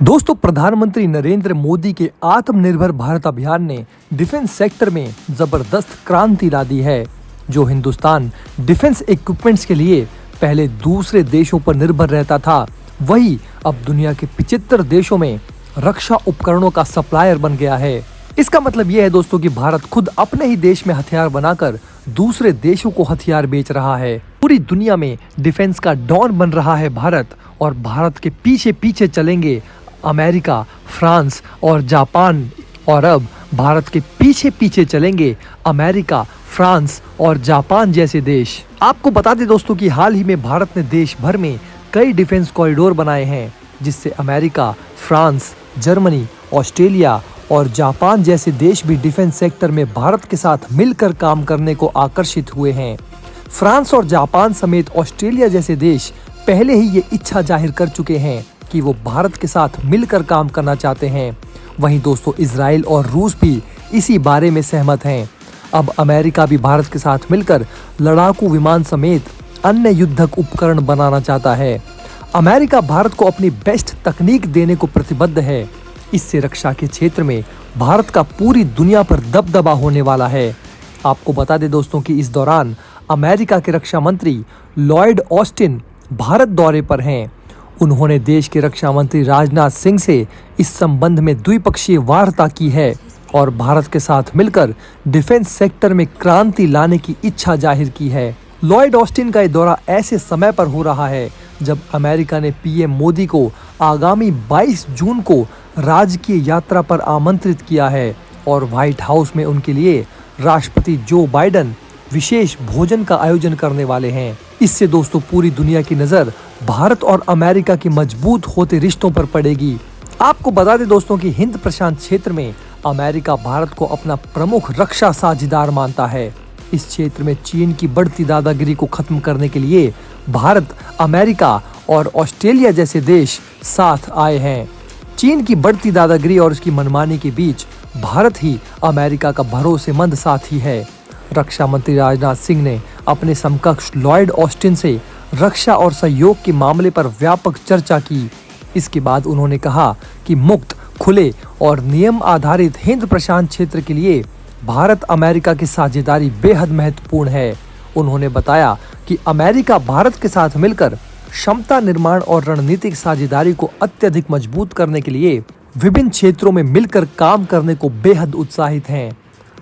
दोस्तों, प्रधानमंत्री नरेंद्र मोदी के आत्मनिर्भर भारत अभियान ने डिफेंस सेक्टर में जबरदस्त क्रांति ला दी है। जो हिंदुस्तान डिफेंस इक्विपमेंट्स के लिए पहले दूसरे देशों पर निर्भर रहता था, वही अब दुनिया के 75 देशों में रक्षा उपकरणों का सप्लायर बन गया है। इसका मतलब यह है दोस्तों कि भारत खुद अपने ही देश में हथियार बनाकर दूसरे देशों को हथियार बेच रहा है। पूरी दुनिया में डिफेंस का डॉन बन रहा है भारत, और भारत के पीछे पीछे चलेंगे अमेरिका, फ्रांस और जापान। और अब भारत के पीछे पीछे चलेंगे अमेरिका, फ्रांस और जापान जैसे देश। आपको बता दें दोस्तों कि हाल ही में भारत ने देश भर में कई डिफेंस कॉरिडोर बनाए हैं, जिससे अमेरिका, फ्रांस, जर्मनी, ऑस्ट्रेलिया और जापान जैसे देश भी डिफेंस सेक्टर में भारत के साथ मिलकर काम करने को आकर्षित हुए हैं। फ्रांस और जापान समेत ऑस्ट्रेलिया जैसे देश पहले ही ये इच्छा जाहिर कर चुके हैं कि वो भारत के साथ मिलकर काम करना चाहते हैं। वहीं दोस्तों, इजराइल और रूस भी इसी बारे में सहमत हैं। अब अमेरिका भी भारत के साथ मिलकर लड़ाकू विमान समेत अन्य युद्धक उपकरण बनाना चाहता है। अमेरिका भारत को अपनी बेस्ट तकनीक देने को प्रतिबद्ध है। इससे रक्षा के क्षेत्र में भारत का पूरी दुनिया पर दबदबा होने वाला है। आपको बता दें दोस्तों कि इस दौरान अमेरिका के रक्षा मंत्री लॉयड ऑस्टिन भारत दौरे पर हैं। उन्होंने देश के रक्षा मंत्री राजनाथ सिंह से इस संबंध में द्विपक्षीय वार्ता की है और भारत के साथ मिलकर डिफेंस सेक्टर में क्रांति लाने की इच्छा जाहिर की है। लॉयड ऑस्टिन का ये दौरा ऐसे समय पर हो रहा है जब अमेरिका ने पीएम मोदी को आगामी 22 जून को राजकीय यात्रा पर आमंत्रित किया है और व्हाइट हाउस में उनके लिए राष्ट्रपति जो बाइडेन विशेष भोजन का आयोजन करने वाले हैं। इससे दोस्तों पूरी दुनिया की नजर भारत और अमेरिका की मजबूत होते रिश्तों पर पड़ेगी। आपको बता दें दोस्तों कि हिंद प्रशांत क्षेत्र में अमेरिका भारत को अपना प्रमुख रक्षा साझेदार मानता है। इस क्षेत्र में चीन की बढ़ती दादागिरी को खत्म करने के लिए भारत, अमेरिका और ऑस्ट्रेलिया जैसे देश साथ आए हैं। चीन की बढ़ती दादागिरी और उसकी मनमानी के बीच भारत ही अमेरिका का भरोसेमंद साथी है। रक्षा मंत्री राजनाथ सिंह ने अपने समकक्ष लॉयड ऑस्टिन से रक्षा और सहयोग के मामले पर व्यापक चर्चा की। इसके बाद उन्होंने कहा कि मुक्त, खुले और नियम आधारित हिंद प्रशांत क्षेत्र के लिए भारत अमेरिका की साझेदारी बेहद महत्वपूर्ण है। उन्होंने बताया कि अमेरिका भारत के साथ मिलकर क्षमता निर्माण और रणनीतिक साझेदारी को अत्यधिक मजबूत करने के लिए विभिन्न क्षेत्रों में मिलकर काम करने को बेहद उत्साहित हैं।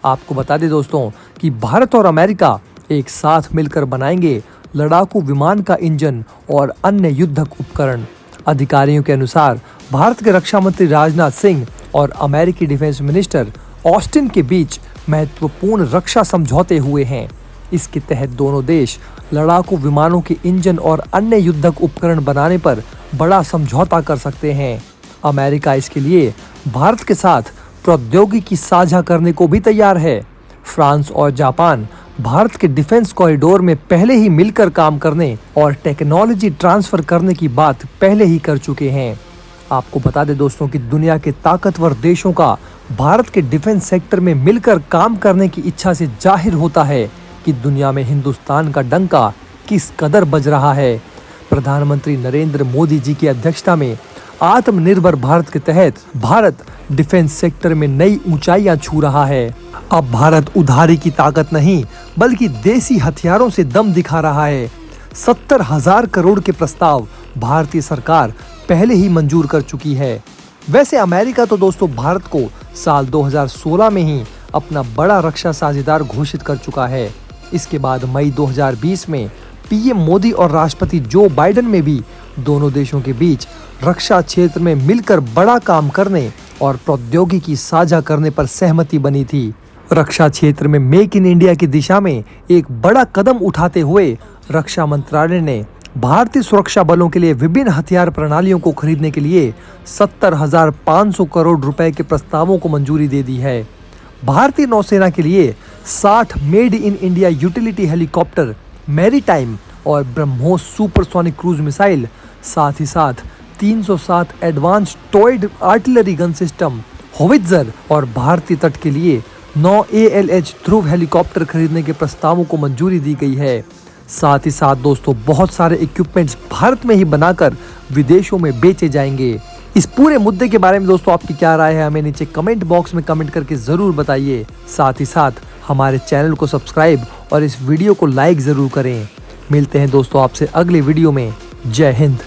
आपको बता दें दोस्तों कि भारत और अमेरिका एक साथ मिलकर बनाएंगे लड़ाकू विमान का इंजन और अन्य युद्धक उपकरण। अधिकारियों के अनुसार भारत के रक्षा मंत्री राजनाथ सिंह और अमेरिकी डिफेंस मिनिस्टर ऑस्टिन के बीच महत्वपूर्ण रक्षा समझौते हुए हैं। इसके तहत दोनों देश लड़ाकू विमानों के इंजन और अन्य युद्धक उपकरण बनाने पर बड़ा समझौता कर सकते हैं। अमेरिका इसके लिए भारत के साथ प्रौद्योगिकी साझा करने को भी तैयार है। फ्रांस और जापान भारत के डिफेंस कॉरिडोर में पहले ही मिलकर काम करने और टेक्नोलॉजी ट्रांसफर करने की बात पहले ही कर चुके हैं। आपको बता दें दोस्तों कि दुनिया के ताकतवर देशों का भारत के डिफेंस सेक्टर में मिलकर काम करने की इच्छा से जाहिर होता है कि दुनिया में हिंदुस्तान का डंका किस कदर बज रहा है। प्रधानमंत्री नरेंद्र मोदी जी की अध्यक्षता में आत्मनिर्भर भारत के तहत भारत डिफेंस सेक्टर में नई ऊंचाइयां छू रहा है। अब भारत उधारी की ताकत नहीं बल्कि देसी हथियारों से दम दिखा रहा है। 70,000 करोड़ के प्रस्ताव भारतीय सरकार पहले ही मंजूर कर चुकी है। वैसे अमेरिका तो दोस्तों भारत को साल 2016 में ही अपना बड़ा रक्षा साझेदार घोषित कर चुका है। इसके बाद मई 2020 में पीएम मोदी और राष्ट्रपति जो बाइडेन में भी दोनों देशों के बीच रक्षा क्षेत्र में मिलकर बड़ा काम करने और प्रौद्योगिकी साझा करने पर सहमति बनी थी। रक्षा क्षेत्र में मेक इन इंडिया की दिशा में एक बड़ा कदम उठाते हुए रक्षा मंत्रालय ने भारतीय सुरक्षा बलों के लिए विभिन्न हथियार प्रणालियों को खरीदने के लिए 70,500 करोड़ रुपए के प्रस्तावों को मंजूरी दे दी है। भारतीय नौसेना के लिए 60 made in India utility helicopter, maritime और ब्रह्मोस सुपरसोनिक क्रूज मिसाइल, साथ ही साथ 307 advanced towed artillery gun system, howitzer और भारतीय तट के लिए 9 ALH ध्रुव हेलीकॉप्टर खरीदने के प्रस्तावों को मंजूरी दी गई है। साथ ही साथ दोस्तों बहुत सारे इक्विपमेंट्स भारत में ही बनाकर विदेशों में बेचे जाएंगे। इस पूरे मुद्दे के बारे में दोस्तों आपकी क्या राय है, हमें नीचे कमेंट बॉक्स में कमेंट करके जरूर बताइए। साथ ही साथ हमारे चैनल को सब्सक्राइब और इस वीडियो को लाइक जरूर करें। मिलते हैं दोस्तों आपसे अगले वीडियो में। जय हिंद।